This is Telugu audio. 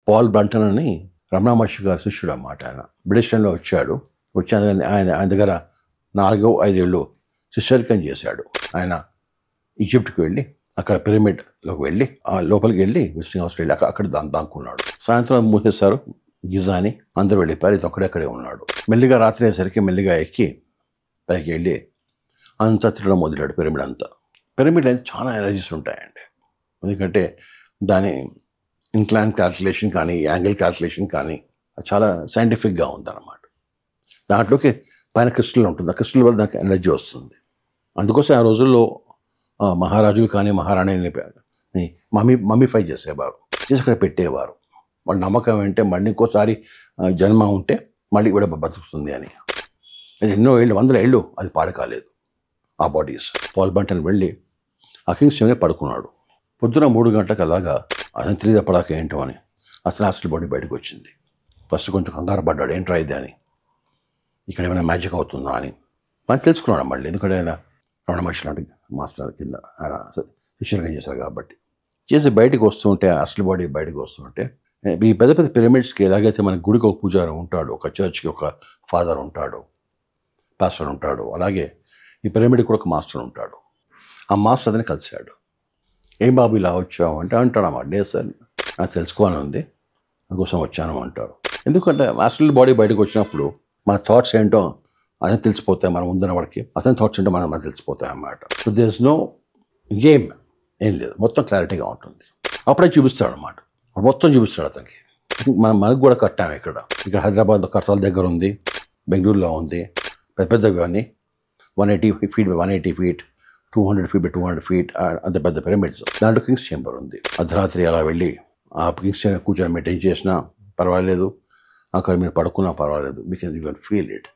పాల్ బ్రంటన్ అని రమణ మహర్షి గారి శిష్యుడు అన్నమాట. ఆయన బ్రిటిష్లో వచ్చాడు. వచ్చి ఆయన దగ్గర 4-5 ఏళ్ళు శిష్యరికం చేశాడు. ఆయన ఈజిప్ట్కి వెళ్ళి అక్కడ పిరమిడ్లోకి వెళ్ళి లోపలికి వెళ్ళి విజిటింగ్ హౌస్కి వెళ్ళి అక్కడ దాక్కున్నాడు. సాయంత్రం మూసేశారు గిజాని, అందరూ వెళ్ళిపోయారు. ఇది ఒక్కడెక్కడే ఉన్నాడు. మెల్లిగా రాత్రి అయ్యేసరికి మెల్లిగా ఎక్కి పైకి వెళ్ళి అంతా తిరగడం మొదలాడు. పిరమిడ్ అంతా. పిరమిడ్ అయితే చాలా ఎనర్జీస్ ఉంటాయండి. ఎందుకంటే దాని ఇంక్లైన్ క్యాల్కులేషన్ కానీ యాంగిల్ క్యాల్కులేషన్ కానీ చాలా సైంటిఫిక్గా ఉందన్నమాట. దాంట్లోకి పైన క్రిస్టల్ ఉంటుంది. ఆ క్రిస్టల్ వల్ల దానికి ఎనర్జీ వస్తుంది. అందుకోసం ఆ రోజుల్లో మహారాజులు కానీ మహారాణిని మమ్మీఫై చేసేవారు, చేసి అక్కడ పెట్టేవారు. వాళ్ళ నమ్మకం ఏంటంటే మళ్ళీ ఇంకోసారి జన్మ ఉంటే మళ్ళీ కూడా బతుకుతుంది అని. ఎన్నో ఏళ్ళు, 100 ఏళ్ళు అది పాడు కాలేదు ఆ బాడీస్. పాల్ బ్రంటన్ వెళ్ళి ఆ కింగ్స్ చెమ్నే పడుకున్నాడు. పొద్దున 3 గంటలకు అలాగా ఆయన తెలియదు పడాక ఏంటో అని అసలు బాడీ బయటకు వచ్చింది. ఫస్ట్ కొంచెం కంగారు పడ్డాడు, ఏంట్రా ఇది అని, ఇక్కడ ఏమైనా మ్యాజిక్ అవుతుందా అని. మనం తెలుసుకున్నాడు మళ్ళీ, ఎందుకంటే ఆయన రమణ మహర్షి లాంటి మాస్టర్ కింద ఆయన శిష్యులుగా చేశారు కాబట్టి. చేసి బయటకు వస్తుంటే అసలు బాడీ బయటకు వస్తుంటే ఈ పెద్ద పెద్ద పిరమిడ్స్కి ఎలాగైతే మన గుడికి ఒక పూజారి ఉంటాడు, ఒక చర్చ్కి ఒక ఫాదర్ ఉంటాడు, పాస్టర్ ఉంటాడు, అలాగే ఈ పిరమిడ్కి కూడా ఒక మాస్టర్ ఉంటాడు. ఆ మాస్టర్ అతని కలిశాడు. ఏం బాబు ఇలా వచ్చావు అంటే అంటాడమ్మా, డే సార్ నాకు తెలుసుకోవాలని ఉంది, అందుకోసం వచ్చాను అంటాడు. ఎందుకంటే అసలు బాడీ బయటకు వచ్చినప్పుడు మన థాట్స్ ఏంటో అతను తెలిసిపోతాయి. మనం ముందున్న వాడికి అతని థాట్స్ ఏంటో మనకు తెలిసిపోతాయి అన్నమాట. So there is no game, ఏం లేదు, మొత్తం క్లారిటీగా ఉంటుంది. అప్పుడే చూపిస్తాడు అన్నమాట, మొత్తం చూపిస్తాడు అతనికి. మనకు కూడా కట్టాము ఇక్కడ హైదరాబాద్ కర్తాల దగ్గర ఉంది, బెంగళూరులో ఉంది, పెద్ద పెద్దవి 180 feet by 180 feet, 200 feet by 200 feet అంత పెద్ద పిరమిడ్స్. దాంట్లో కింగ్స్ చేంబర్ ఉంది. అర్ధరాత్రి అలా వెళ్ళి ఆ కింగ్స్ చేంబర్ కూర్చొని మెయింటైన్ చేసినా పర్వాలేదు, అక్కడ మీరు పడుకున్నా పర్వాలేదు, యూ కెన్ ఫీల్ ఇట్.